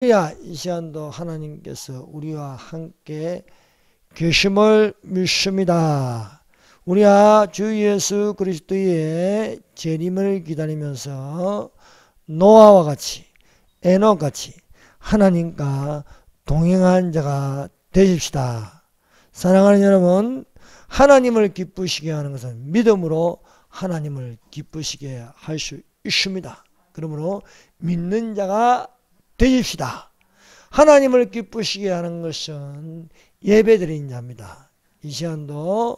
이 시간도 하나님께서 우리와 함께 계심을 믿습니다. 우리가 주 예수 그리스도의 재림을 기다리면서 노아와 같이 에녹 같이 하나님과 동행한 자가 되십시다. 사랑하는 여러분, 하나님을 기쁘시게 하는 것은 믿음으로 하나님을 기쁘시게 할 수 있습니다. 그러므로 믿는 자가 되십시다. 하나님을 기쁘시게 하는 것은 예배드리는 자입니다. 이 시간도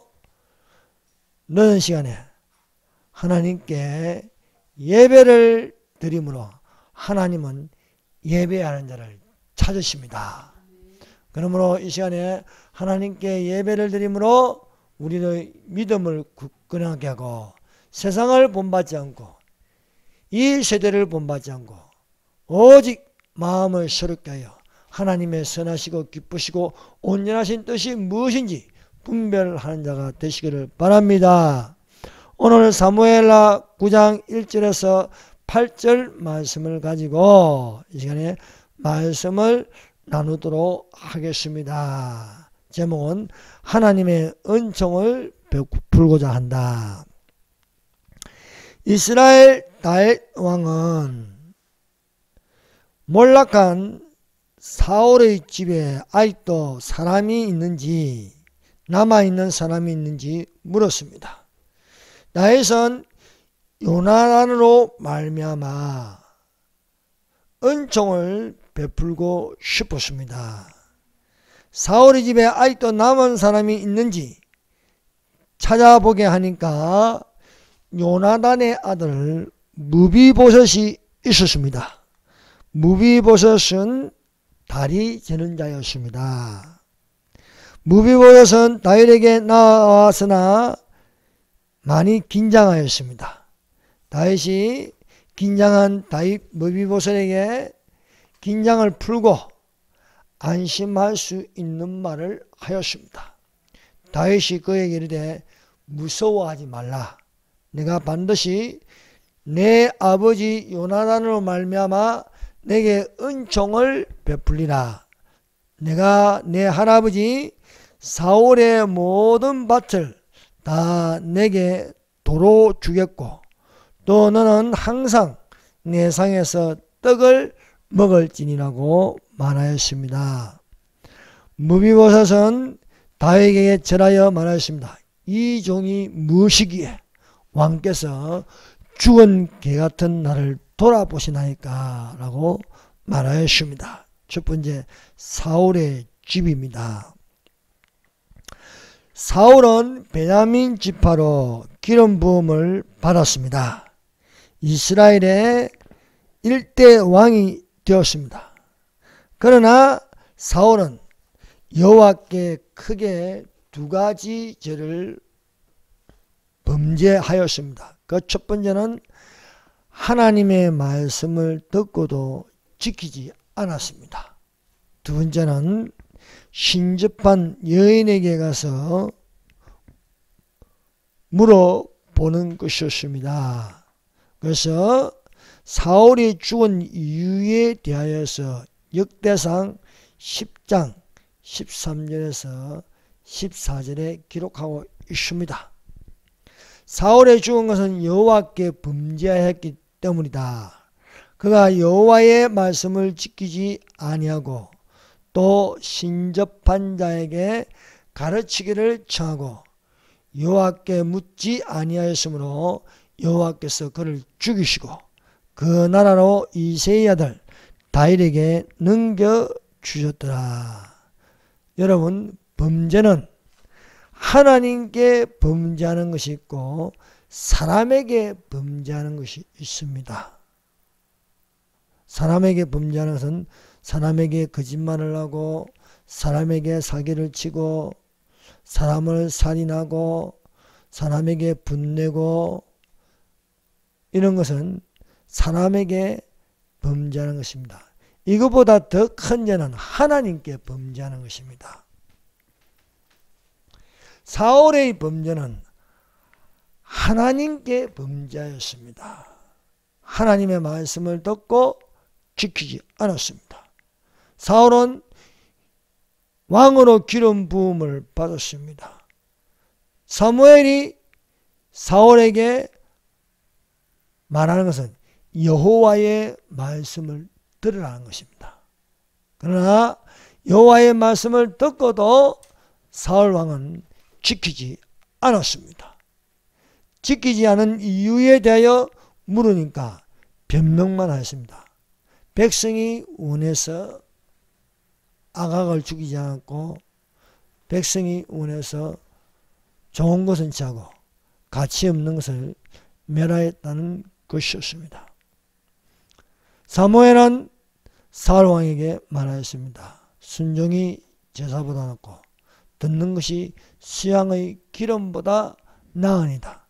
늦은 시간에 하나님께 예배를 드림으로 하나님은 예배하는 자를 찾으십니다. 그러므로 이 시간에 하나님께 예배를 드림으로 우리의 믿음을 굳건하게 하고 세상을 본받지 않고 이 세대를 본받지 않고 오직 마음을 새롭게 하여 하나님의 선하시고 기쁘시고 온전하신 뜻이 무엇인지 분별하는 자가 되시기를 바랍니다. 오늘 사무엘하 9장 1절에서 8절 말씀을 가지고 이 시간에 말씀을 나누도록 하겠습니다. 제목은 하나님의 은총을 베풀고자 한다. 이스라엘 다윗 왕은 몰락한 사울의 집에 아직도 사람이 있는지 남아있는 사람이 있는지 물었습니다. 다윗은 요나단으로 말미암아 은총을 베풀고 싶었습니다. 사울의 집에 아직도 남은 사람이 있는지 찾아보게 하니까 요나단의 아들 무비보셋이 있었습니다. 무비보셋은 다리 저는 자였습니다. 무비보셋은 다윗에게 나왔으나 많이 긴장하였습니다. 다윗이 긴장한 다윗 무비보셋에게 긴장을 풀고 안심할 수 있는 말을 하였습니다. 다윗이 그에게 이르되 무서워하지 말라. 내가 반드시 내 아버지 요나단으로 말미암아 내게 은총을 베풀리라. 내가 내 할아버지 사울의 모든 밭을 다 내게 도로 주겠고 또 너는 항상 내 상에서 떡을 먹을지니라고 말하였습니다. 무비보셋은 다윗에게 절하여 말하였습니다. 이 종이 무엇이기에 왕께서 죽은 개같은 나를 돌아보시나이까 라고 말하였습니다. 첫 번째, 사울의 집입니다. 사울은 베냐민 지파로 기름 부음을 받았습니다. 이스라엘의 일대 왕이 되었습니다. 그러나 사울은 여호와께 크게 두 가지 죄를 범죄하였습니다. 그 첫 번째는 하나님의 말씀을 듣고도 지키지 않았습니다. 두 번째는 신접한 여인에게 가서 물어보는 것이었습니다. 그래서 사울이 죽은 이유에 대하여서 역대상 10장 13절에서 14절에 기록하고 있습니다. 사울의 죽은 것은 여호와께 범죄하였기 때문이다. 그가 여호와의 말씀을 지키지 아니하고 또 신접한 자에게 가르치기를 청하고 여호와께 묻지 아니하였으므로 여호와께서 그를 죽이시고 그 나라로 이새의 아들 다윗에게 넘겨주셨더라. 여러분, 범죄는 하나님께 범죄하는 것이 있고 사람에게 범죄하는 것이 있습니다. 사람에게 범죄하는 것은 사람에게 거짓말을 하고 사람에게 사기를 치고 사람을 살인하고 사람에게 분내고 이런 것은 사람에게 범죄하는 것입니다. 이것보다 더 큰 죄는 하나님께 범죄하는 것입니다. 사울의 범죄는 하나님께 범죄하였습니다. 하나님의 말씀을 듣고 지키지 않았습니다. 사울은 왕으로 기름 부음을 받았습니다. 사무엘이 사울에게 말하는 것은 여호와의 말씀을 들으라는 것입니다. 그러나 여호와의 말씀을 듣고도 사울 왕은 지키지 않았습니다. 지키지 않은 이유에 대하여 물으니까 변명만 하였습니다. 백성이 원해서 아각을 죽이지 않았고, 백성이 원해서 좋은 것은 취하고 가치 없는 것을 멸하였다는 것이었습니다. 사무엘은 사울 왕에게 말하였습니다. 순종이 제사보다 낫고 듣는 것이 수양의 기름보다 나으니라.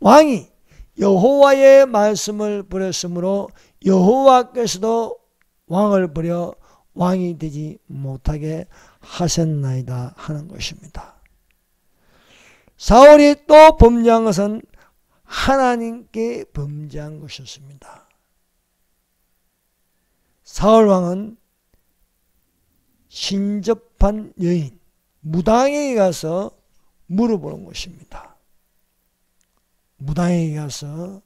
왕이 여호와의 말씀을 버렸으므로 여호와께서도 왕을 버려 왕이 되지 못하게 하셨나이다 하는 것입니다. 사울이 또 범죄한 것은 하나님께 범죄한 것이었습니다. 사울 왕은 신접한 여인 무당에게 가서 물어보는 것입니다. 무당에게 가서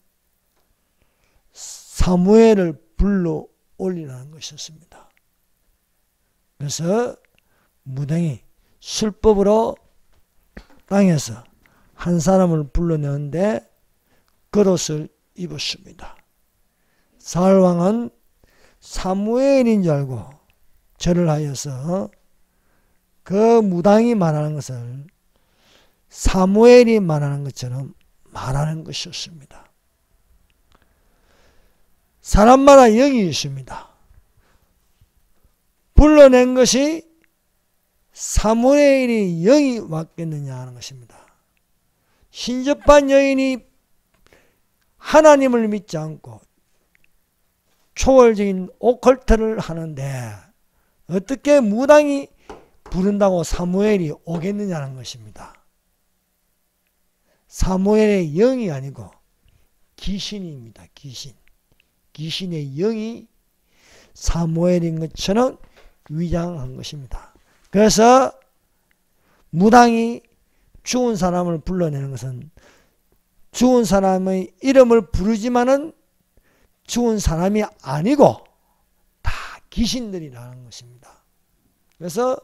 사무엘을 불러 올리라는 것이었습니다. 그래서 무당이 술법으로 땅에서 한 사람을 불러내는데 겉옷을 입었습니다. 사울 왕은 사무엘인 줄 알고 절을 하여서 그 무당이 말하는 것을 사무엘이 말하는 것처럼 말하는 것이었습니다. 사람마다 영이 있습니다. 불러낸 것이 사무엘이 영이 왔겠느냐 하는 것입니다. 신접한 여인이 하나님을 믿지 않고 초월적인 오컬트를 하는데 어떻게 무당이 부른다고 사무엘이 오겠느냐는 것입니다. 사무엘의 영이 아니고 귀신입니다. 귀신의 영이 사무엘인 것처럼 위장한 것입니다. 그래서 무당이 죽은 사람을 불러내는 것은 죽은 사람의 이름을 부르지만은 죽은 사람이 아니고 다 귀신들이라는 것입니다. 그래서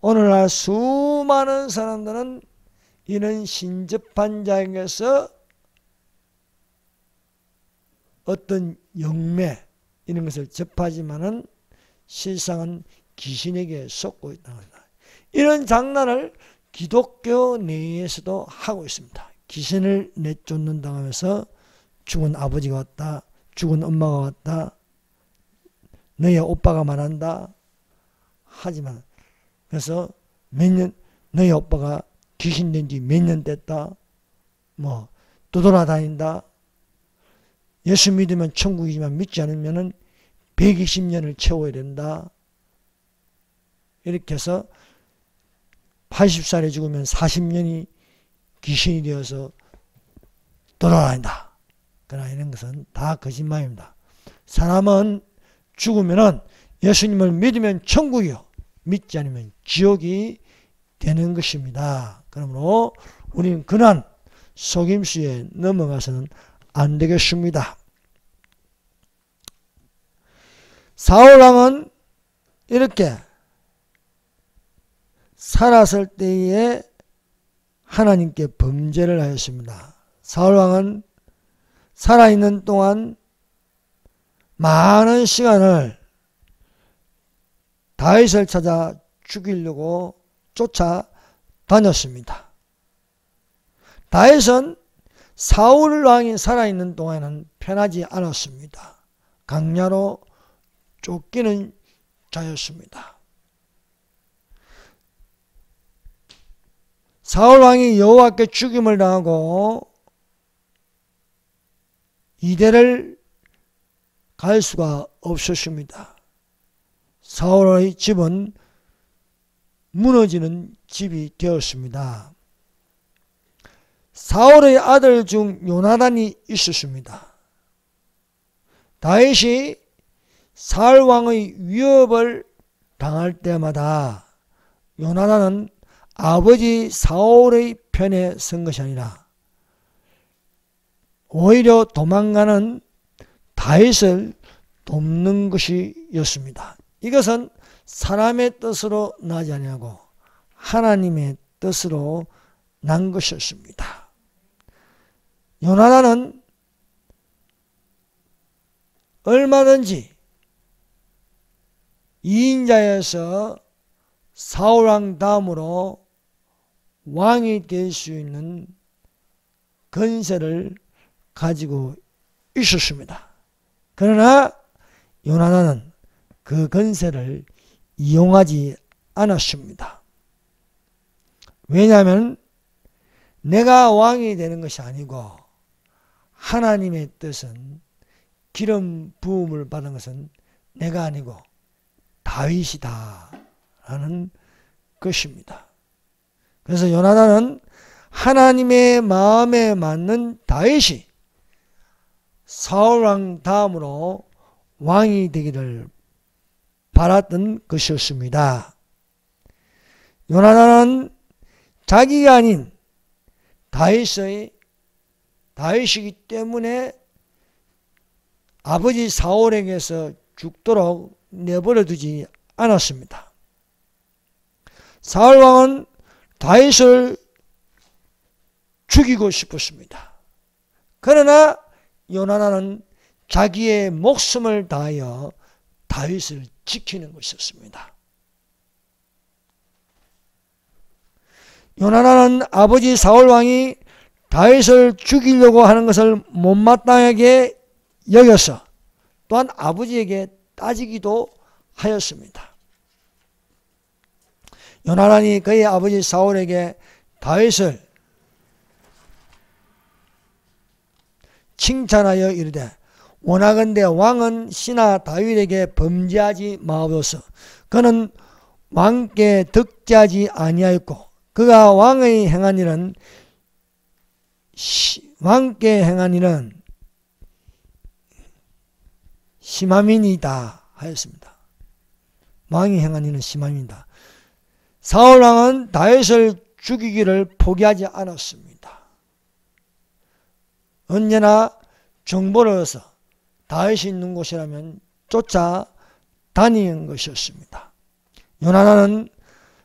오늘날 수많은 사람들은 이런 신접한 자에게서 어떤 영매 이런 것을 접하지만은 실상은 귀신에게 속고 있다는 것입니다. 이런 장난을 기독교 내에서도 하고 있습니다. 귀신을 내쫓는다고 하면서 죽은 아버지가 왔다, 죽은 엄마가 왔다, 너희 오빠가 말한다 하지만 그래서 너희 오빠가 귀신 된 지 몇 년 됐다, 뭐 떠돌아다닌다, 예수 믿으면 천국이지만 믿지 않으면 120년을 채워야 된다, 이렇게 해서 80살에 죽으면 40년이 귀신이 되어서 돌아다닌다. 그러나 이런 것은 다 거짓말입니다. 사람은 죽으면 예수님을 믿으면 천국이요, 믿지 않으면 지옥이 되는 것입니다. 그러므로 우리는 그런 속임수에 넘어가서는 안 되겠습니다. 사울왕은 이렇게 살았을 때에 하나님께 범죄를 하였습니다. 사울왕은 살아있는 동안 많은 시간을 다윗을 찾아 죽이려고 쫓아다녔습니다. 다윗은 사울 왕이 살아있는 동안은 편하지 않았습니다. 강야로 쫓기는 자였습니다. 사울 왕이 여호와께 죽임을 당하고 이대를 갈 수가 없었습니다. 사울의 집은 무너지는 집이 되었습니다. 사울의 아들 중 요나단이 있었습니다. 다윗이 사울 왕의 위협을 당할 때마다 요나단은 아버지 사울의 편에 선 것이 아니라 오히려 도망가는 다윗을 돕는 것이었습니다. 이것은 사람의 뜻으로 나지 아니하고 하나님의 뜻으로 난 것이었습니다. 요나단은 얼마든지 2인자에서 사울왕 다음으로 왕이 될 수 있는 권세를 가지고 있었습니다. 그러나 요나단은 그 권세를 이용하지 않았습니다. 왜냐하면 내가 왕이 되는 것이 아니고 하나님의 뜻은 기름 부음을 받은 것은 내가 아니고 다윗이다 라는 것입니다. 그래서 요나단은 하나님의 마음에 맞는 다윗이 사울왕 다음으로 왕이 되기를 바랐던 것이었습니다. 요나단은 자기가 아닌 다윗이기 때문에 아버지 사울에게서 죽도록 내버려 두지 않았습니다. 사울왕은 다윗을 죽이고 싶었습니다. 그러나 요나단은 자기의 목숨을 다하여 다윗을 지키는 것이었습니다. 요나단은 아버지 사울왕이 다윗을 죽이려고 하는 것을 못마땅하게 여겨서 또한 아버지에게 따지기도 하였습니다. 요나단이 그의 아버지 사울에게 다윗을 칭찬하여 이르되 원하건대 왕은 신하 다윗에게 범죄하지 마옵소서. 그는 왕께 득죄하지 아니하였고 그가 왕의 행한 일은 왕께 행한 일은 심함이니이다 하였습니다. 왕이 행한 일은 심함이다. 사울왕은 다윗을 죽이기를 포기하지 않았습니다. 언제나 정보를 얻어서 다윗이 있는 곳이라면 쫓아다니는 것이었습니다. 요나단은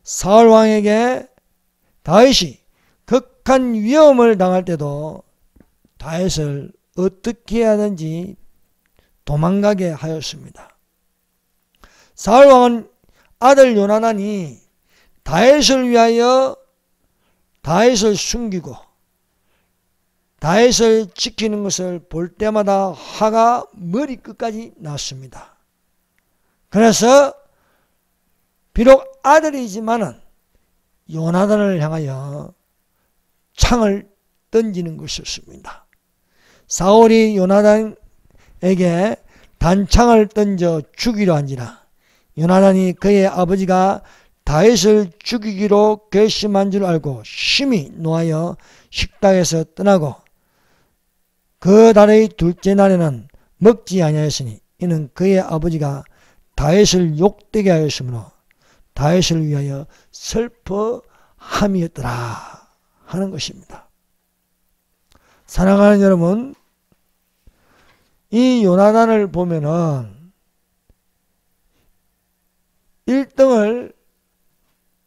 사울왕에게 다윗이 극한 위험을 당할 때도 다윗을 어떻게 하든지 도망가게 하였습니다. 사울왕은 아들 요나단이 다윗을 위하여 다윗을 숨기고 다윗을 지키는 것을 볼 때마다 화가 머리끝까지 났습니다. 그래서 비록 아들이지만은 요나단을 향하여 창을 던지는 것이었습니다. 사울이 요나단에게 단창을 던져 죽이려 한지라 요나단이 그의 아버지가 다윗을 죽이기로 결심한 줄 알고 심히 노하여 식당에서 떠나고 그 달의 둘째 날에는 먹지 아니하였으니 이는 그의 아버지가 다윗을 욕되게 하였으므로 다윗을 위하여 슬퍼함이었더라 하는 것입니다. 사랑하는 여러분, 이 요나단을 보면은 1등을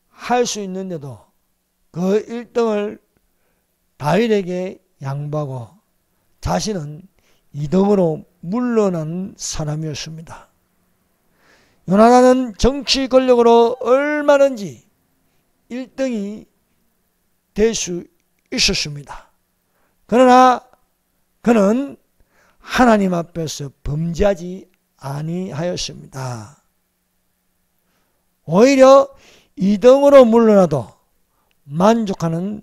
할 수 있는데도 그 1등을 다윗에게 양보하고 자신은 2등으로 물러난 사람이었습니다. 요나단은 정치 권력으로 얼마든지 1등이 될 수 있었습니다. 그러나 그는 하나님 앞에서 범죄하지 아니하였습니다. 오히려 2등으로 물러나도 만족하는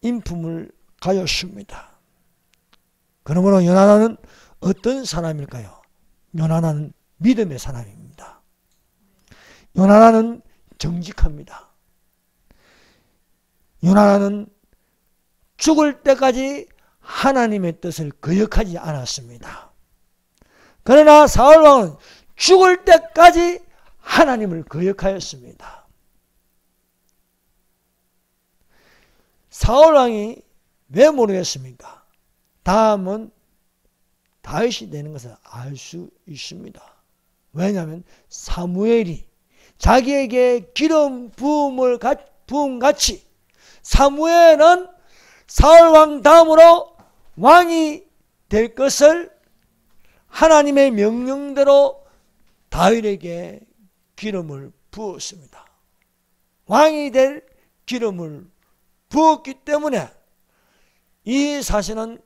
인품을 가졌습니다. 그러므로 요나단은 어떤 사람일까요? 요나단은 믿음의 사람입니다. 요나단은 정직합니다. 요나단은 죽을 때까지 하나님의 뜻을 거역하지 않았습니다. 그러나 사울왕은 죽을 때까지 하나님을 거역하였습니다. 사울왕이 왜 모르겠습니까? 다음은 다윗이 되는 것을 알 수 있습니다. 왜냐하면 사무엘이 자기에게 기름 부음같이 사무엘은 사울왕 다음으로 왕이 될 것을 하나님의 명령대로 다윗에게 기름을 부었습니다. 왕이 될 기름을 부었기 때문에 이 사실은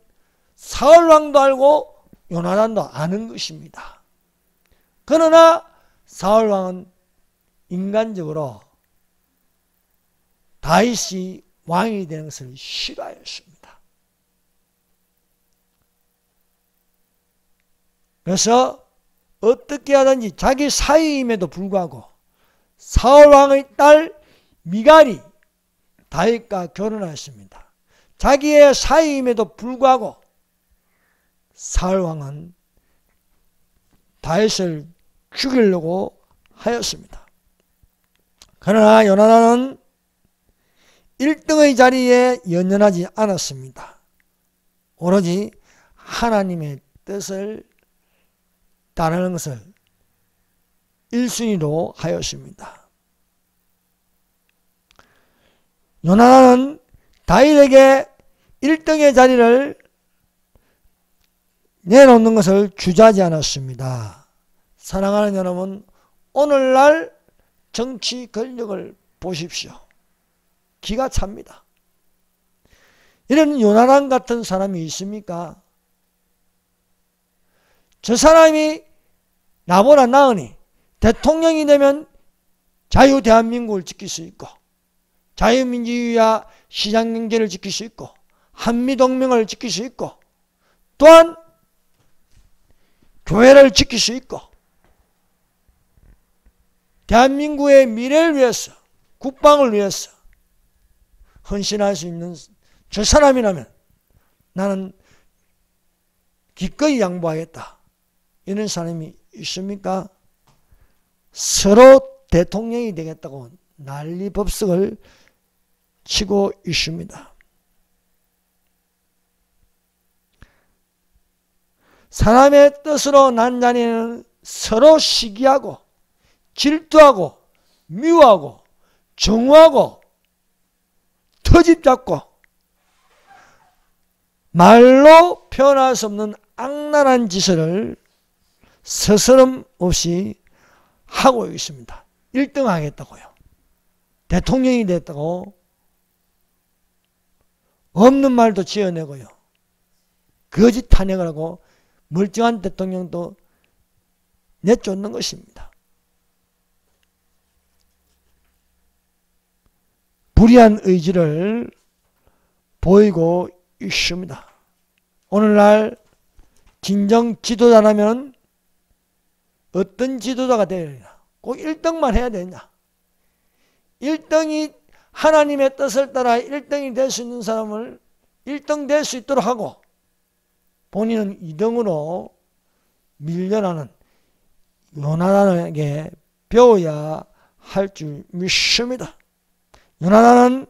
사울왕도 알고 요나단도 아는 것입니다. 그러나 사울왕은 인간적으로 다윗이 왕이 되는 것을 싫어하였습니다. 그래서 어떻게 하든지 자기 사위임에도 불구하고 사울왕의 딸 미갈이 다윗과 결혼하였습니다. 자기의 사위임에도 불구하고 사울왕은 다윗을 죽이려고 하였습니다. 그러나 요나단은 1등의 자리에 연연하지 않았습니다. 오로지 하나님의 뜻을 따르는 것을 1순위로 하였습니다. 요나단은 다윗에게 1등의 자리를 내놓는 것을 주저하지 않았습니다. 사랑하는 여러분, 오늘날 정치 권력을 보십시오. 기가 찹니다. 이런 요나단 같은 사람이 있습니까? 저 사람이 나보다 나으니 대통령이 되면 자유 대한민국을 지킬 수 있고 자유민주주의와 시장경제를 지킬 수 있고 한미동맹을 지킬 수 있고 또한 교회를 지킬 수 있고 대한민국의 미래를 위해서 국방을 위해서 헌신할 수 있는 저 사람이라면 나는 기꺼이 양보하겠다. 이런 사람이 있습니까? 서로 대통령이 되겠다고 난리법석을 치고 있습니다. 사람의 뜻으로 난 자녀는 서로 시기하고 질투하고 미워하고 정오하고 터집잡고 말로 표현할 수 없는 악랄한 짓을 스스럼 없이 하고 있습니다. 1등 하겠다고요. 대통령이 됐다고 없는 말도 지어내고요. 거짓 탄핵을 하고 멀쩡한 대통령도 내쫓는 것입니다. 불의한 의지를 보이고 있습니다. 오늘날 진정 지도자라면 어떤 지도자가 되어야 되냐? 꼭 1등만 해야 되냐? 1등이 하나님의 뜻을 따라 1등이 될 수 있는 사람을 1등 될 수 있도록 하고 본인은 2등으로 밀려나는 요나단에게 배워야 할 줄 믿습니다. 요나단은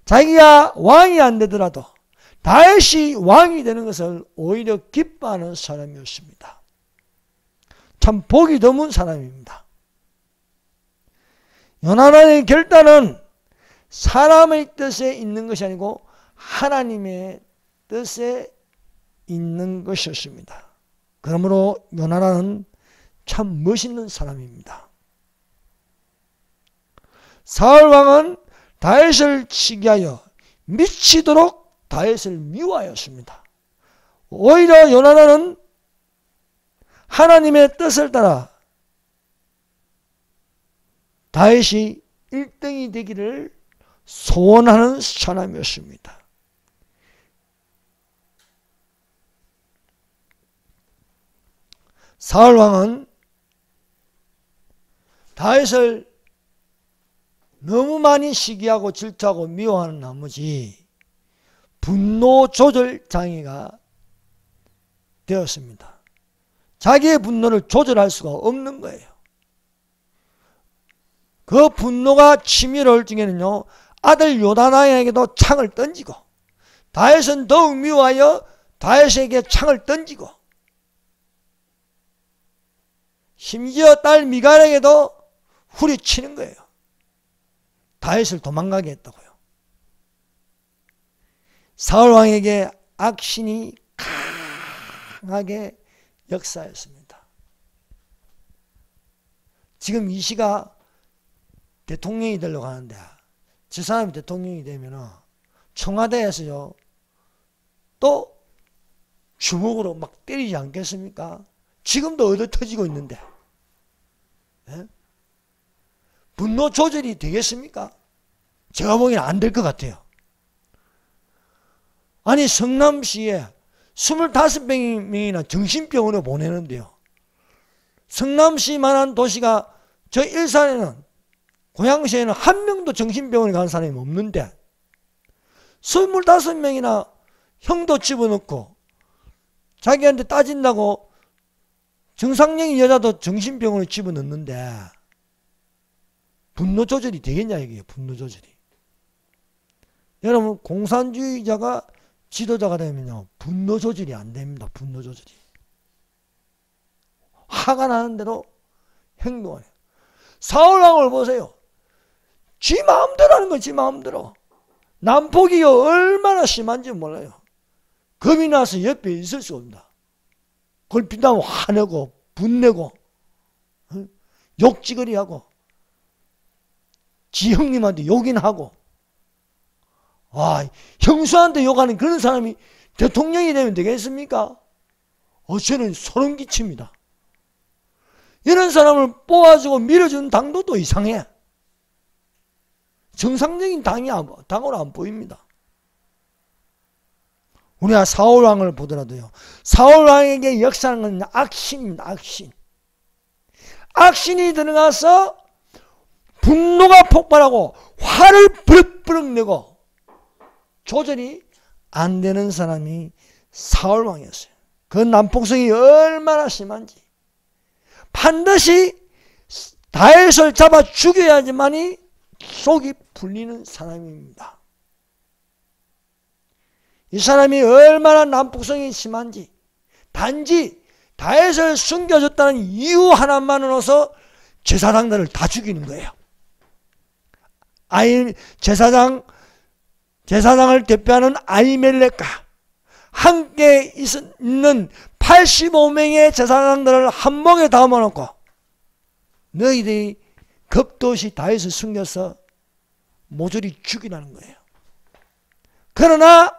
자기가 왕이 안 되더라도 다윗이 왕이 되는 것을 오히려 기뻐하는 사람이었습니다. 참 복이 드문 사람입니다. 요나단의 결단은 사람의 뜻에 있는 것이 아니고 하나님의 뜻에 있는 것이었습니다. 그러므로 요나단은 참 멋있는 사람입니다. 사울왕은 다윗을 시기하여 미치도록 다윗을 미워하였습니다. 오히려 요나단은 하나님의 뜻을 따라 다윗이 1등이 되기를 소원하는 사람이었습니다. 사울왕은 다윗을 너무 많이 시기하고 질투하고 미워하는 나머지 분노 조절 장애가 되었습니다. 자기의 분노를 조절할 수가 없는 거예요. 그 분노가 치밀어올 중에는요, 아들 요나단에게도 창을 던지고, 다윗은 더욱 미워하여 다윗에게 창을 던지고, 심지어 딸 미갈에게도 후려치는 거예요. 다윗을 도망가게 했다고요. 사울 왕에게 악신이 강하게 역사했습니다. 지금 이 시가 대통령이 되려고 하는데, 저 사람이 대통령이 되면 청와대에서요, 또 주먹으로 막 때리지 않겠습니까? 지금도 얻어 터지고 있는데, 예? 분노 조절이 되겠습니까? 제가 보기에는 안 될 것 같아요. 아니, 성남시에 25명이나 정신병원에 보내는데요, 성남시만한 도시가, 저 일산에는, 고양시에는 한 명도 정신병원에 간 사람이 없는데 25명이나 형도 집어넣고 자기한테 따진다고 정상적인 여자도 정신병원에 집어넣는데 분노 조절이 되겠냐 이게요. 분노 조절이. 여러분, 공산주의자가 지도자가 되면요, 분노 조절이 안 됩니다. 분노 조절이. 화가 나는 대로 행동하네. 사울왕을 보세요. 지 마음대로 하는 거지, 마음대로. 난폭이 얼마나 심한지 몰라요. 겁이 나서 옆에 있을 수 없다. 그걸 빛나면 화내고 분내고 욕지거리하고 지 형님한테 욕이나 하고. 형수한테 욕하는 그런 사람이 대통령이 되면 되겠습니까? 저는 소름 끼칩니다. 이런 사람을 뽑아주고 밀어주는 당도 또 이상해. 정상적인 당으로 안 보입니다. 우리가 사울왕을 보더라도요, 사울왕에게 역사하는 건 악신입니다. 악신. 악신이 들어가서 분노가 폭발하고 화를 버럭버럭 내고 조절이 안 되는 사람이 사울왕이었어요. 그 난폭성이 얼마나 심한지. 반드시 다윗을 잡아 죽여야지만이 속이 풀리는 사람입니다. 이 사람이 얼마나 난폭성이 심한지, 단지 다윗을 숨겨줬다는 이유 하나만으로서 제사장들을 다 죽이는 거예요. 제사장을 대표하는 아히멜렉과 함께 있는 85명의 제사장들을 한 목에 담아놓고 너희들이 겁도시 다윗을 숨겨서 모조리 죽이라는 거예요. 그러나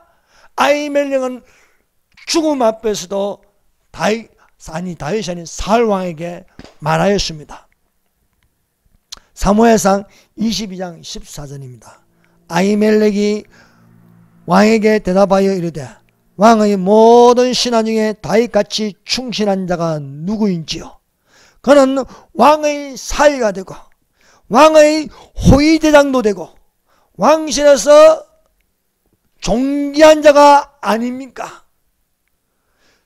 아히멜렉은 죽음 앞에서도 다윗이 아닌 사울왕에게 말하였습니다. 사무엘상 22장 14절입니다. 아히멜렉이 왕에게 대답하여 이르되 왕의 모든 신하 중에 다윗같이 충실한 자가 누구인지요? 그는 왕의 사위가 되고 왕의 호위대장도 되고 왕실에서 존귀한 자가 아닙니까?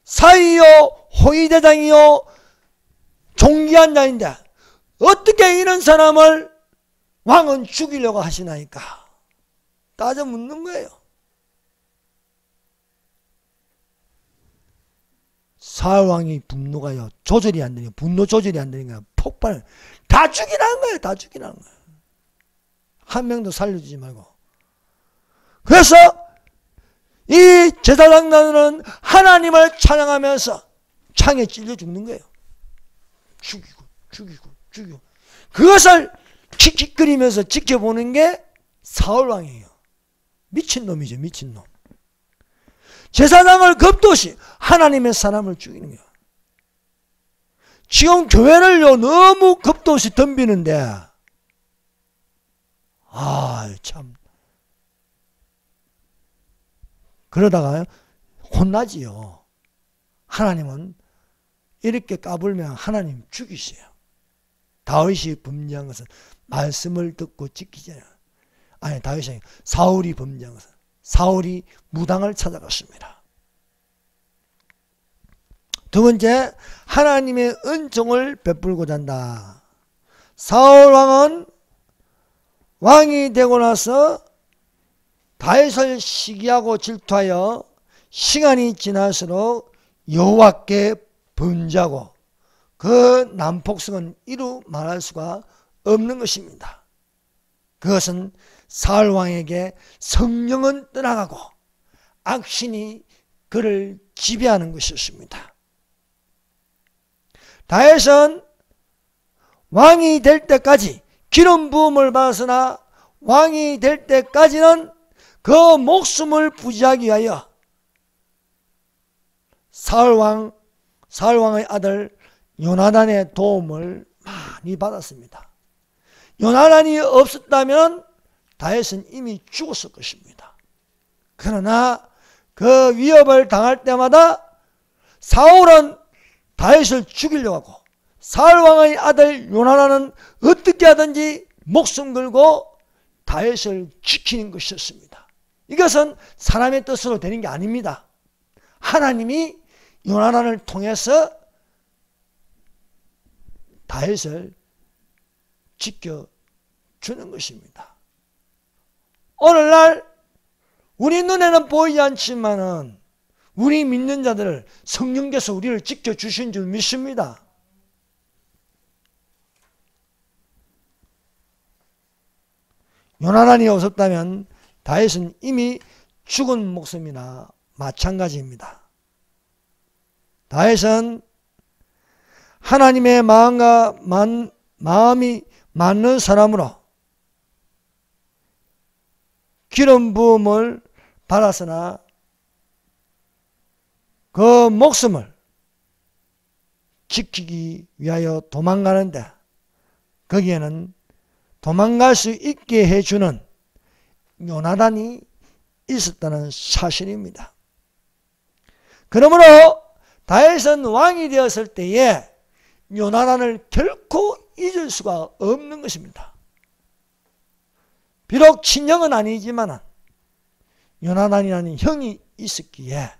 사위요 호위대장이요 존귀한 자인데 어떻게 이런 사람을 왕은 죽이려고 하시나이까? 따져 묻는 거예요. 사울왕이 분노가요, 조절이 안 되니까, 분노 조절이 안 되니까 폭발, 다 죽이라는 거예요. 다 죽이라는 거예요. 한 명도 살려주지 말고. 그래서 이 제사장들은 하나님을 찬양하면서 창에 찔려 죽는 거예요. 죽이고. 그것을 킥킥거리면서 지켜보는 게 사울왕이에요. 미친놈이죠, 미친놈. 제사장을 겁도시 하나님의 사람을 죽이는 거예요. 지금 교회를요, 너무 겁도시 덤비는데, 참. 그러다가 혼나지요. 하나님은 이렇게 까불면 하나님 죽이세요. 다윗이 범죄한 것은 말씀을 듣고 지키잖아요. 아니, 다윗이 사울이 범죄한 것은 사울이 무당을 찾아갔습니다. 두 번째, 하나님의 은총을 베풀고자 한다. 사울 왕은 왕이 되고 나서 다윗을 시기하고 질투하여 시간이 지날수록 여호와께 범죄하고 그 난폭성은 이루 말할 수가 없는 것입니다. 그것은 사울 왕에게 성령은 떠나가고 악신이 그를 지배하는 것이었습니다. 다윗은 왕이 될 때까지 기름 부음을 받았으나 왕이 될 때까지는 그 목숨을 부지하기 위하여 사울왕의 아들 요나단의 도움을 많이 받았습니다. 요나단이 없었다면 다윗은 이미 죽었을 것입니다. 그러나 그 위협을 당할 때마다 사울은 다윗을 죽이려고 하고 사울왕의 아들 요나단은 어떻게 하든지 목숨 걸고 다윗을 지키는 것이었습니다. 이것은 사람의 뜻으로 되는 게 아닙니다. 하나님이 요나단을 통해서 다윗을 지켜주는 것입니다. 오늘날 우리 눈에는 보이지 않지만은 우리 믿는 자들을 성령께서 우리를 지켜주신 줄 믿습니다. 요나단이 없었다면 다윗은 이미 죽은 목숨이나 마찬가지입니다. 다윗은 하나님의 마음이 맞는 사람으로 기름 부음을 받았으나 그 목숨을 지키기 위하여 도망가는데 거기에는 도망갈 수 있게 해주는 요나단이 있었다는 사실입니다. 그러므로 다윗은 왕이 되었을 때에 요나단을 결코 잊을 수가 없는 것입니다. 비록 친형은 아니지만 요나단이라는 형이 있었기에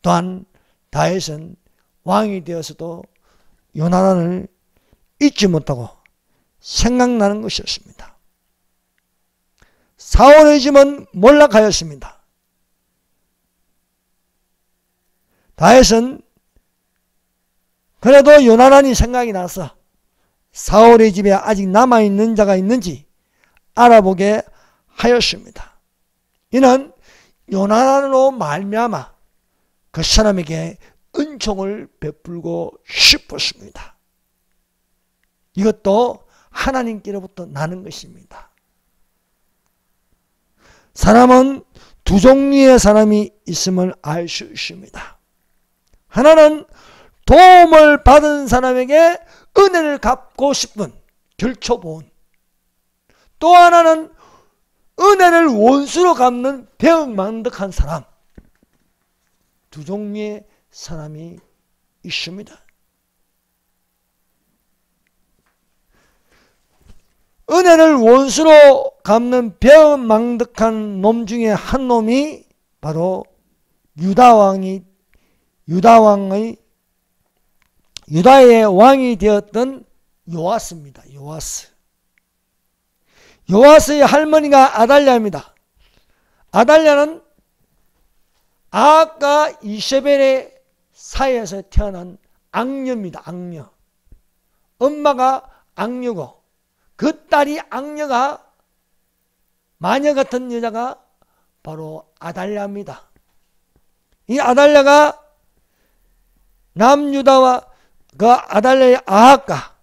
또한 다윗은 왕이 되어서도 요나단을 잊지 못하고 생각나는 것이었습니다. 사울의 집은 몰락하였습니다. 다윗은 그래도 요나단이 생각이 나서 사울의 집에 아직 남아있는 자가 있는지 알아보게 하였습니다. 이는 요나단으로 말미암아 그 사람에게 은총을 베풀고 싶었습니다. 이것도 하나님께로부터 나는 것입니다. 사람은 두 종류의 사람이 있음을 알 수 있습니다. 하나는 도움을 받은 사람에게 은혜를 갚고 싶은 결초본, 또 하나는 은혜를 원수로 갚는 배은망덕한 사람, 두 종류의 사람이 있습니다. 은혜를 원수로 갚는 배은망덕한 놈 중에 한 놈이 바로 유다의 왕이 되었던 요아스입니다. 요아스의 할머니가 아달랴입니다. 아달랴는 아합과 이세벨의 사이에서 태어난 악녀입니다. 악녀. 엄마가 악녀고 그 딸이 악녀가 마녀 같은 여자가 바로 아달랴입니다. 이 아달랴가 남유다와 그 아달랴의 아합과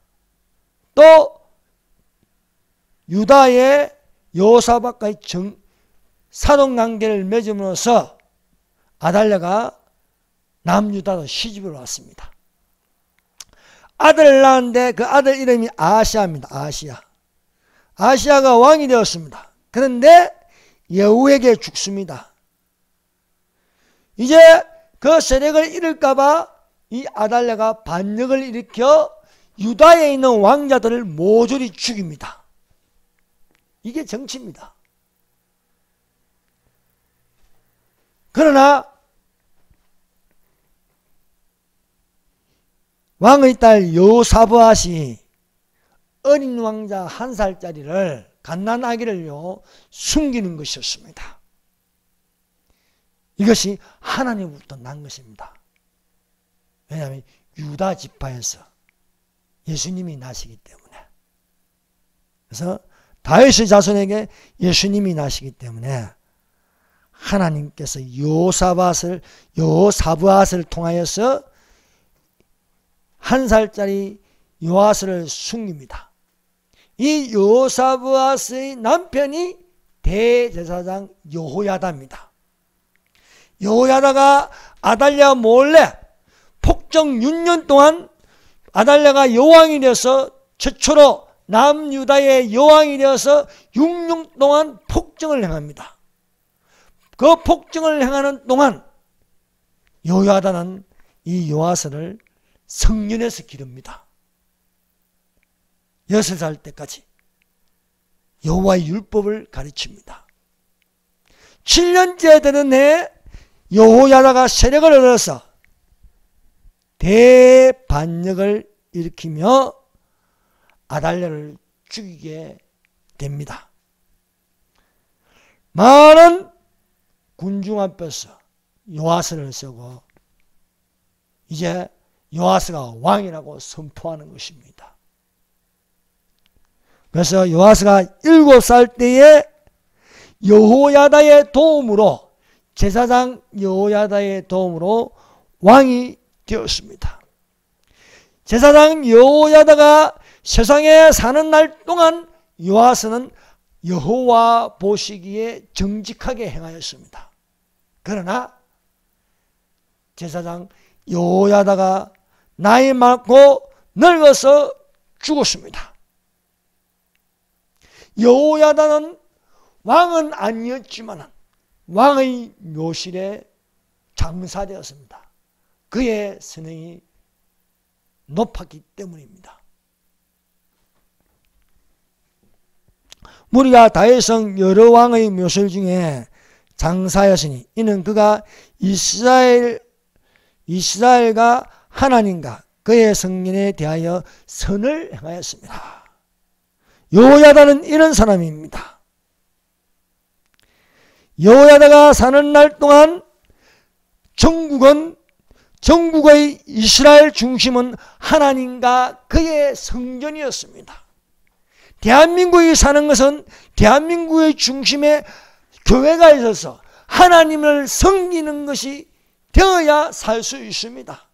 또 유다의 여호사밧과의 사돈관계를 맺음으로써 아달랴가 남유다로 시집을 왔습니다. 아들을 낳았는데 그 아들 이름이 아하시아입니다. 아하시아가 왕이 되었습니다. 그런데 여우에게 죽습니다. 이제 그 세력을 잃을까봐 이 아달랴가 반역을 일으켜 유다에 있는 왕자들을 모조리 죽입니다. 이게 정치입니다. 그러나 왕의 딸 여호사밧이 어린 왕자 1살짜리를 갓난아기를요 숨기는 것이었습니다. 이것이 하나님으로부터 난 것입니다. 왜냐하면 유다 지파에서 예수님이 나시기 때문에. 그래서 다윗의 자손에게 예수님이 나시기 때문에 하나님께서 여호사밧을 통하여서 1살짜리 요아스를 숨깁니다. 이 여호사밧의 남편이 대제사장 여호야다입니다. 여호야다가 아달랴 몰래 폭정 6년 동안 아달랴가 여왕이 되어서 최초로 남유다의 여왕이 되어서 6년 동안 폭정을 행합니다. 그 폭정을 행하는 동안 여호야다는 이 요아스를 성년에서 기릅니다. 6살 때까지 여호와의 율법을 가르칩니다. 7년째 되는 해에 여호야다가 세력을 얻어서 대반역을 일으키며 아달랴를 죽이게 됩니다. 많은 군중 앞에서 요아스를 세우고 이제 요아스가 왕이라고 선포하는 것입니다. 그래서 요아스가 7살 때에 여호야다의 도움으로, 제사장 여호야다의 도움으로 왕이 되었습니다. 제사장 여호야다가 세상에 사는 날 동안 요아스는 여호와 보시기에 정직하게 행하였습니다. 그러나 제사장 여호야다가 나이 많고 늙어서 죽었습니다. 여호야다는 왕은 아니었지만 왕의 묘실에 장사되었습니다. 그의 선행이 높았기 때문입니다. 우리가 다윗은 여러 왕의 묘실 중에 장사였으니 이는 그가 이스라엘과 하나님과 그의 성전에 대하여 선을 행하였습니다. 여호야다는 이런 사람입니다. 여호야다가 사는 날 동안 전국의 이스라엘 중심은 하나님과 그의 성전이었습니다. 대한민국이 사는 것은 대한민국의 중심에 교회가 있어서 하나님을 섬기는 것이 되어야 살 수 있습니다.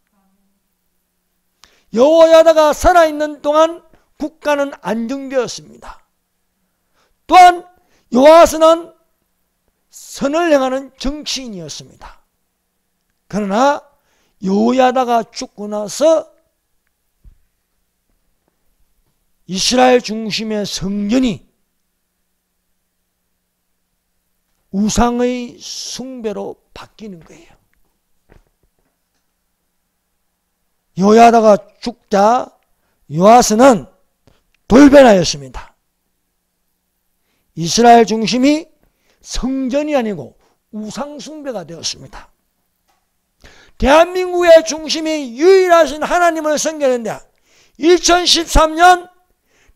여호야다가 살아있는 동안 국가는 안정되었습니다. 또한 요아스는 선을 행하는 정치인이었습니다. 그러나 여호야다가 죽고 나서 이스라엘 중심의 성전이 우상의 숭배로 바뀌는 거예요. 여호야다가 죽자 요아스는 돌변하였습니다. 이스라엘 중심이 성전이 아니고 우상 숭배가 되었습니다. 대한민국의 중심이 유일하신 하나님을 섬기는데 2013년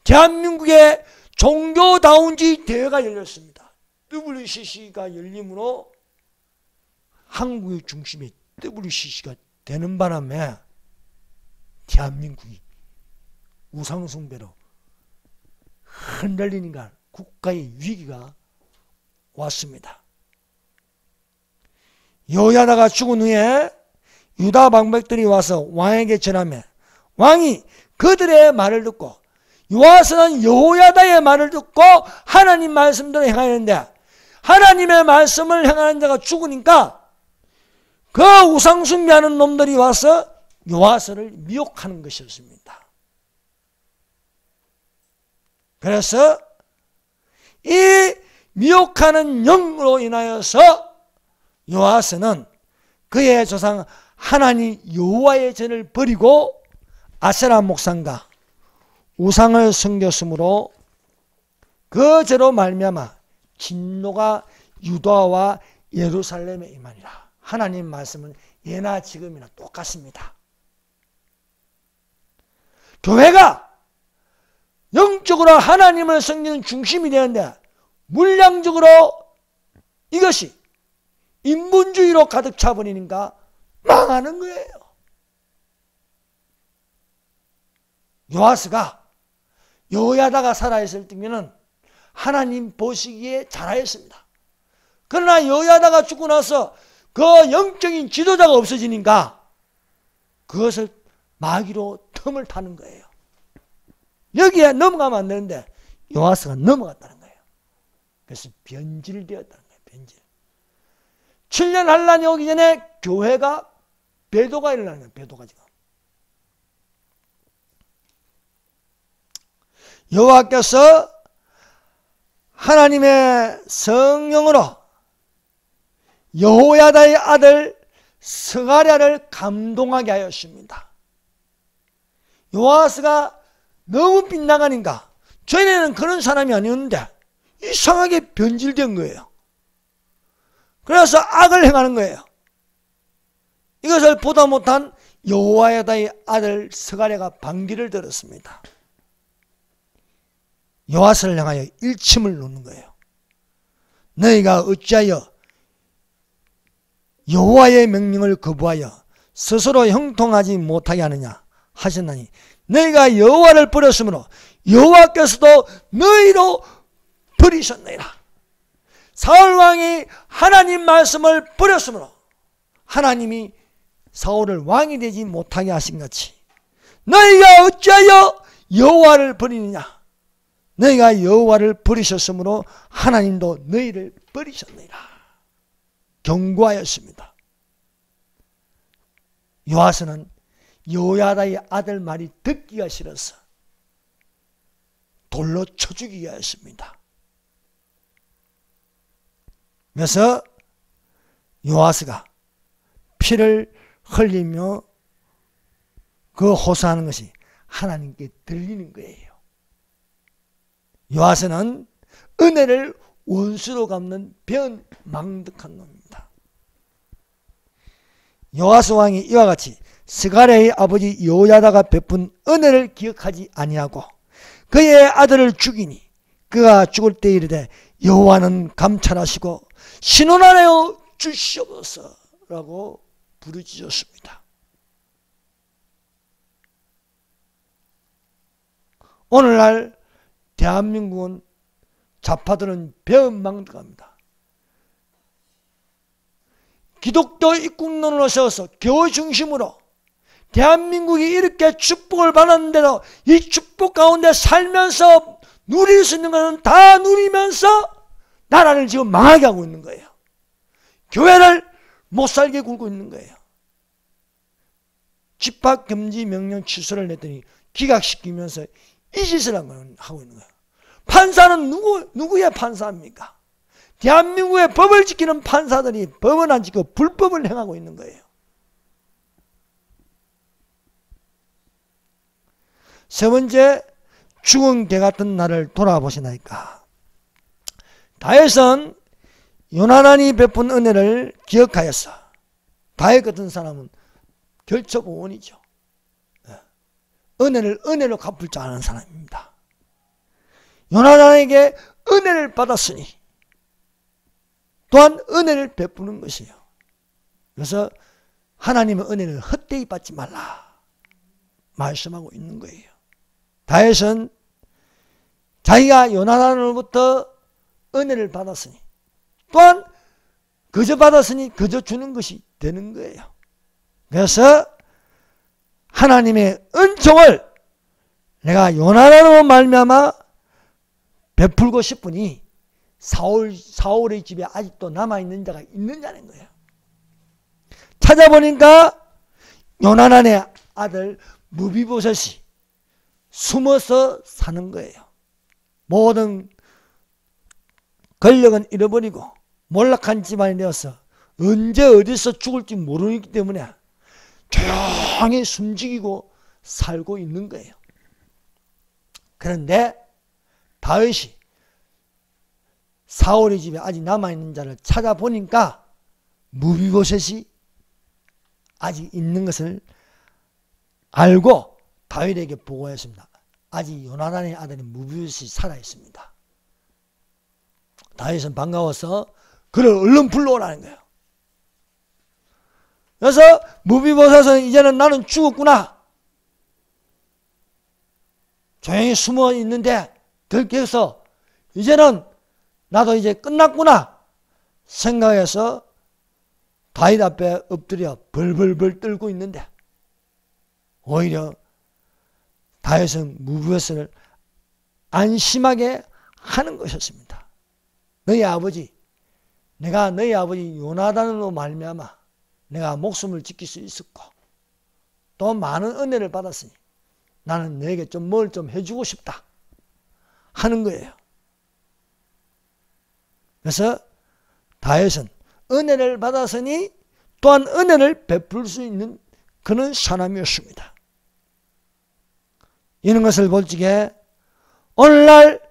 대한민국에 종교다운지 대회가 열렸습니다. WCC가 열림으로 한국의 중심이 WCC가 되는 바람에 대한민국이 우상숭배로 흔들리니까 국가의 위기가 왔습니다. 여호야다가 죽은 후에 유다 방백들이 와서 왕에게 전하며 왕이 그들의 말을 듣고 요아스는 여호야다의 말을 듣고 하나님 말씀대로 행하였는데 하나님의 말씀을 행하는 자가 죽으니까 그 우상숭배하는 놈들이 와서 요아스를 미혹하는 것이었습니다. 그래서 이 미혹하는 영으로 인하여서 요아스는 그의 조상 하나님 여호와의 전을 버리고 아세라 목상과 우상을 섬겼으므로 그 죄로 말미암아 진노가 유다와 예루살렘에 임하니라. 하나님 말씀은 예나 지금이나 똑같습니다. 교회가 물질적으로 하나님을 섬기는 중심이 되는데 물량적으로 이것이 인본주의로 가득 차버리니까 망하는 거예요. 요아스가 여호야다가 살아있을 때면 하나님 보시기에 잘하였습니다. 그러나 여호야다가 죽고 나서 그 영적인 지도자가 없어지니까 그것을 마귀로 틈을 타는 거예요. 여기에 넘어가면 안 되는데 요아스가 넘어갔다는 거예요. 그래서 변질되었다는 거예요. 변질. 7년 환란이 오기 전에 교회가 배도가 일어나는 거예요. 배도가 지금. 여호와께서 하나님의 성령으로 여호야다의 아들 스가랴를 감동하게 하였습니다. 요아스가 너무 빗나가니까 전에는 그런 사람이 아니었는데 이상하게 변질된 거예요. 그래서 악을 행하는 거예요. 이것을 보다 못한 여호야다의 아들 스가랴가 반기를 들었습니다. 요아스를 향하여 일침을 놓는 거예요. 너희가 어찌하여 여호와의 명령을 거부하여 스스로 형통하지 못하게 하느냐 하셨나니 너희가 여호와를 버렸으므로 여호와께서도 너희로 버리셨느니라. 사울왕이 하나님 말씀을 버렸으므로 하나님이 사울을 왕이 되지 못하게 하신 같이 너희가 어찌하여 여호와를 버리느냐. 너희가 여호와를 버리셨으므로 하나님도 너희를 버리셨느니라. 경고하였습니다. 요아스는 여호야다의 아들 말이 듣기가 싫어서 돌로 쳐 죽이게 하였습니다. 그래서 요아스가 피를 흘리며 그 호소하는 것이 하나님께 들리는 거예요. 요아스는 은혜를 원수로 갚는 변망덕한 놈입니다. 요아스 왕이 이와 같이 스가랴의 아버지 여호야다가 베푼 은혜를 기억하지 아니하고 그의 아들을 죽이니 그가 죽을 때 이르되 여호와는 감찰하시고 신원하여 주시옵소서라고 부르짖었습니다. 오늘날 대한민국은 좌파들은 배은망덕합니다. 기독교 입국론을 세워서 교회 중심으로 대한민국이 이렇게 축복을 받았는데도 이 축복 가운데 살면서 누릴 수 있는 것은 다 누리면서 나라를 지금 망하게 하고 있는 거예요. 교회를 못 살게 굴고 있는 거예요. 집합금지 명령 취소를 냈더니 기각시키면서 이 짓을 하고 있는 거예요. 판사는 누구의 판사입니까? 대한민국의 법을 지키는 판사들이 법을 안 지키고 불법을 행하고 있는 거예요. 세 번째, 죽은 개 같은 나를 돌아보시나이까. 다윗은 요나단이 베푼 은혜를 기억하였어. 다윗 같은 사람은 결초고원이죠. 은혜를 은혜로 갚을 줄 아는 사람입니다. 요나단에게 은혜를 받았으니 또한 은혜를 베푸는 것이에요. 그래서 하나님의 은혜를 헛되이 받지 말라 말씀하고 있는 거예요. 다윗은 자기가 요나단으로부터 은혜를 받았으니 또한 그저 받았으니 그저 주는 것이 되는 거예요. 그래서 하나님의 은총을 내가 요나단으로 말미암아 베풀고 싶으니 사울의 집에 아직도 남아있는 자가 있느냐는 거예요. 찾아보니까 요나단의 아들 무비보셋이 숨어서 사는 거예요. 모든 권력은 잃어버리고 몰락한 집안이 되어서 언제 어디서 죽을지 모르기 때문에 조용히 숨죽이고 살고 있는 거예요. 그런데 다윗이 사울의 집에 아직 남아있는 자를 찾아보니까 무비보셋이 아직 있는 것을 알고 다윗에게 보고했습니다. 아직 요나단의 아들인 무비보셋이 살아 있습니다. 다윗은 반가워서 그를 얼른 불러오라는 거예요. 그래서 무비보셋은 이제는 나는 죽었구나, 조용히 숨어 있는데 들켜서 이제는 나도 이제 끝났구나 생각해서 다윗 앞에 엎드려 벌벌벌 떨고 있는데, 오히려 다윗은 무비보셋을 안심하게 하는 것이었습니다. 너희 아버지, 내가 너희 아버지 요나단으로 말미암아 내가 목숨을 지킬 수 있었고 또 많은 은혜를 받았으니 나는 너에게 좀 뭘 좀 해주고 싶다 하는 거예요. 그래서 다윗은 은혜를 받았으니 또한 은혜를 베풀 수 있는 그런 사람이었습니다. 이런 것을 볼 적에 오늘날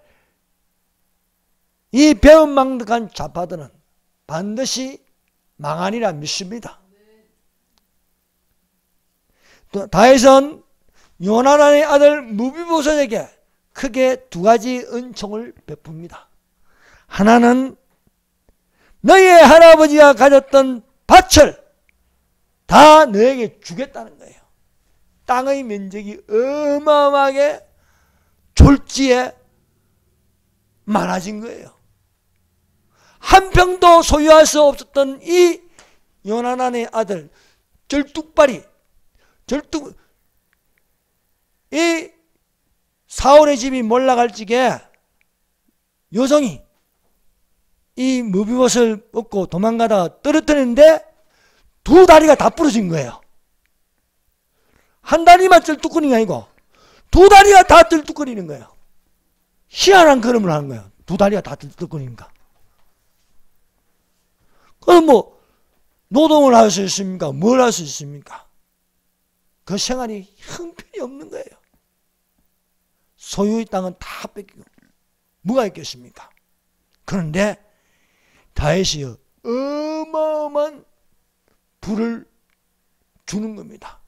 이 배은망덕한 좌파들은 반드시 망하리라 믿습니다. 또 다윗은 요나단의 아들 무비보셋에게 크게 두 가지 은총을 베풉니다. 하나는 너희의 할아버지가 가졌던 밭을 다 너에게 주겠다는 거예요. 땅의 면적이 어마어마하게 졸지에 많아진 거예요. 한 평도 소유할 수 없었던 이 요나단의 아들 이 사울의 집이 몰락할 적에 요정이 이 무비보셋을 얻고 도망가다가 떨어뜨리는데 두 다리가 다 부러진 거예요. 한 다리만 쩔뚝거리는 게 아니고 두 다리가 다 쩔뚝거리는 거예요. 희한한 걸음을 하는 거예요. 두 다리가 다 쩔뚝거리니까. 그럼 뭐 노동을 할 수 있습니까? 뭘 할 수 있습니까? 그 생활이 형편이 없는 거예요. 소유의 땅은 다 뺏기고 뭐가 있겠습니까? 그런데 다윗이 어마어마한 부를 주는 겁니다.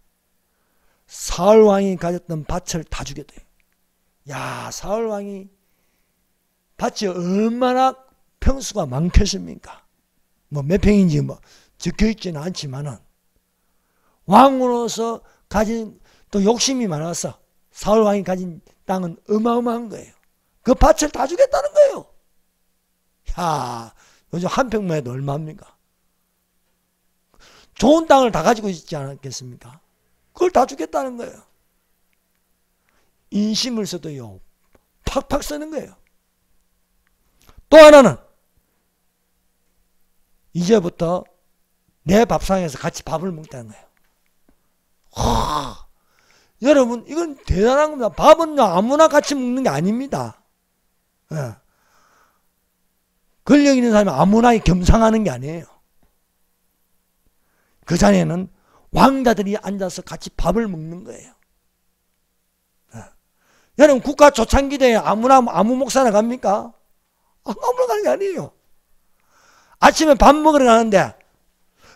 사울 왕이 가졌던 밭을 다 주겠대요. 야, 사울 왕이 밭이 얼마나 평수가 많겠습니까? 뭐 몇 평인지 뭐 적혀 있지는 않지만은 왕으로서 가진 또 욕심이 많아서 사울 왕이 가진 땅은 어마어마한 거예요. 그 밭을 다 주겠다는 거예요. 야, 요즘 한 평만 해도 얼마입니까? 좋은 땅을 다 가지고 있지 않았겠습니까? 그걸 다 주겠다는 거예요. 인심을 써도요, 팍팍 쓰는 거예요. 또 하나는 이제부터 내 밥상에서 같이 밥을 먹자는 거예요. 와, 여러분, 이건 대단한 겁니다. 밥은 아무나 같이 먹는 게 아닙니다. 예. 권력 있는 사람이 아무나 겸상하는 게 아니에요. 그 자리에는 왕자들이 앉아서 같이 밥을 먹는 거예요. 예. 여러분, 국가 초창기대에 아무 목사나 갑니까? 아무나 가는 게 아니에요. 아침에 밥 먹으러 가는데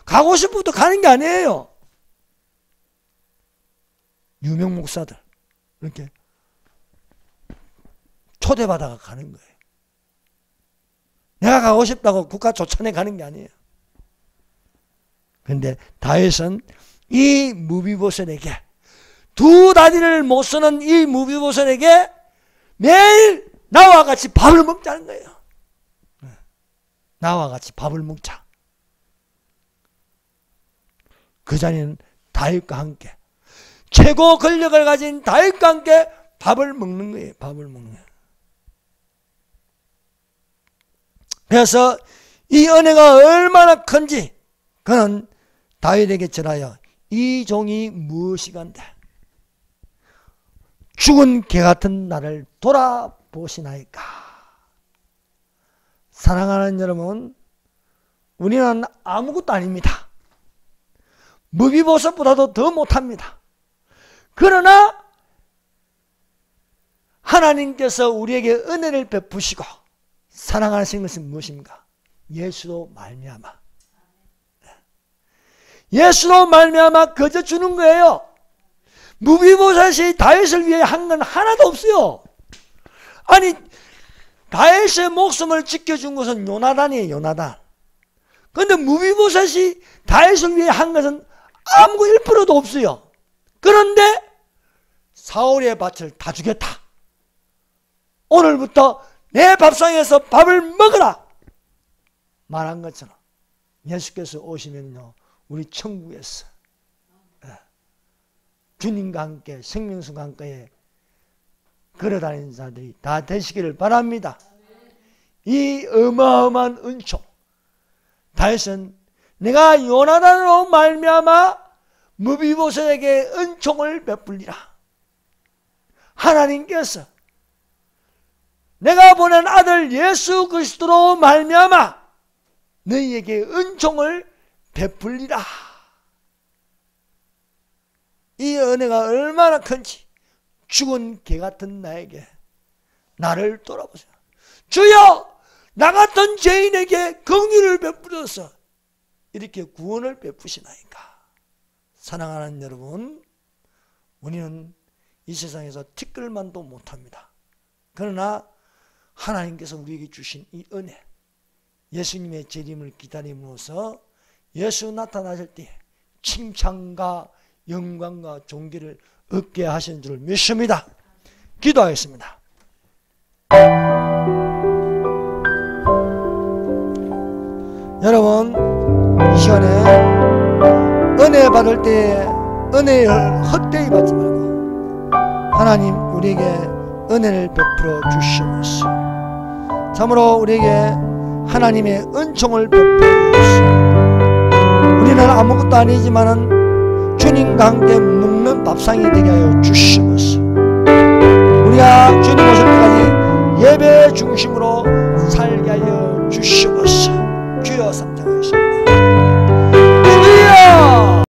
가고 싶어도 가는 게 아니에요. 유명 목사들 이렇게 초대받아가 가는 거예요. 내가 가고 싶다고 국가 조찬에 가는 게 아니에요. 그런데 다윗은 이 무비보셋에게, 두 다리를 못 쓰는 이 무비보셋에게 매일 나와 같이 밥을 먹자는 거예요. 나와 같이 밥을 먹자. 그 자리는 다윗과 함께, 최고 권력을 가진 다윗과 함께 밥을 먹는 거예요. 밥을 먹는 거예요. 그래서 이 은혜가 얼마나 큰지 그는 다윗에게 전하여 이 종이 무엇이간데 죽은 개 같은 나를 돌아보시나이까. 사랑하는 여러분, 우리는 아무것도 아닙니다. 무비보셋보다도 더 못합니다. 그러나 하나님께서 우리에게 은혜를 베푸시고 사랑하시는 것은 무엇입니까? 예수로 말미암아. 예수로 말미암아 거저 주는 거예요. 무비보셋이 다윗을 위해 한 건 하나도 없어요. 아니, 다윗의 목숨을 지켜준 것은 요나단이에요. 요나단. 그런데 무비보셋이 다윗을 위해 한 것은 아무 1%도 없어요. 그런데 사울의 밭을 다 주겠다. 오늘부터 내 밥상에서 밥을 먹어라 말한 것처럼 예수께서 오시면요, 우리 천국에서 주님과 함께 생명수 강가에 걸어다니는 자들이 다 되시기를 바랍니다. 이 어마어마한 은총, 다윗은 내가 요나단으로 말미암아 무비보셋에게 은총을 베풀리라. 하나님께서 내가 보낸 아들 예수 그리스도로 말미암아 너희에게 은총을 베풀리라. 이 은혜가 얼마나 큰지 죽은 개 같은 나에게 나를 돌아보세요. 주여, 나 같은 죄인에게 긍휼을 베풀어서 이렇게 구원을 베푸시나이까. 사랑하는 여러분, 우리는 이 세상에서 티끌만도 못합니다. 그러나 하나님께서 우리에게 주신 이 은혜, 예수님의 재림을 기다림으로써 예수 나타나실 때 칭찬과 영광과 존귀를 얻게 하신 줄 믿습니다. 기도하겠습니다. 여러분, 이 시간에 은혜 받을 때 은혜를 헛되이 받지 말고 하나님 우리에게 은혜를 베풀어 주시옵소서. 참으로 우리에게 하나님의 은총을 베풀어 주시옵소서. 우리는 아무것도 아니지만은 주님과 함께 먹는 밥상이 되게 하여 주시옵소서. 우리가 주님 오실 때까지 예배 중심으로 살게 하여 주시옵소서. 주여 삼장하십니다.